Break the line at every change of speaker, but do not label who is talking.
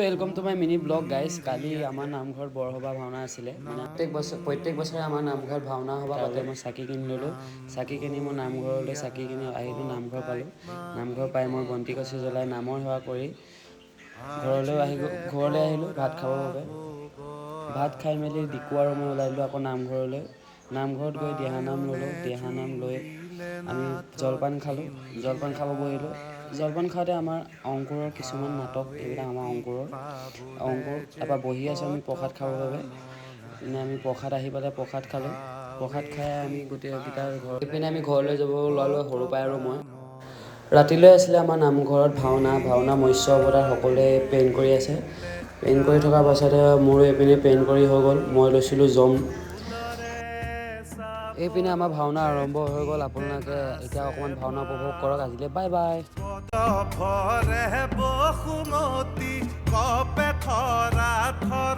Welcome to my mini blog guys. কালি আমাৰ নামঘৰত বৰসভা ভাওনা আছিলে। মানে প্ৰত্যেক বছৰে আমাৰ নামঘৰত ভাওনা সভা পাতে। মই চাকি কিনি ল'লোঁ। চাকি কিনি মই নামঘৰলৈ চাকি কিনি আহিলোঁ। নামঘৰ পালোঁ। নামঘৰ পাই মই বন্তি কছি জ্বলাই নামৰ সেৱা কৰি ঘৰলৈ আহিলোঁ ভাত খাবৰ বাবে। ভাত খাই মেলি দিকু আৰু মই ওলাই দিলোঁ আকৌ নামঘৰলৈ। নামঘৰত গৈ দিহানাম ল'লোঁ। দিহানাম লৈ আমি জলপান খালোঁ। জলপান খাব বহিলোঁ। জলপান খাওঁতে আমাৰ অংকুৰৰ কিছুমান নাটক, এইবিলাক আমাৰ অংকুৰ তাৰপৰা বহি আছোঁ আমি প্ৰসাদ খাবৰ বাবে। আমি প্ৰসাদ আহি পেলাই প্ৰসাদ খালোঁ। প্ৰসাদ খাই আমি গোটেইকেইটা ইপিনে আমি ঘৰলৈ যাব ওলালোঁ, সৰু পাই আৰু মই। ৰাতিলৈ আছিলে আমাৰ নামঘৰত ভাওনা মৎস্য অৱতাৰ সকলোৱে পেইণ্ট কৰি আছে। পেইণ্ট কৰি থকাৰ পাছতে মোৰো এইপিনে পেইণ্ট কৰি হৈ গ'ল। মই লৈছিলোঁ জম। এইপিনে আমাৰ ভাওনা আৰম্ভ হৈ গ'ল। আপোনালোকে এতিয়া অকণমান ভাওনা উপভোগ কৰক। আজিলৈ বাই বাই।
ভৰে বসুমতী কপে থৰা থৰা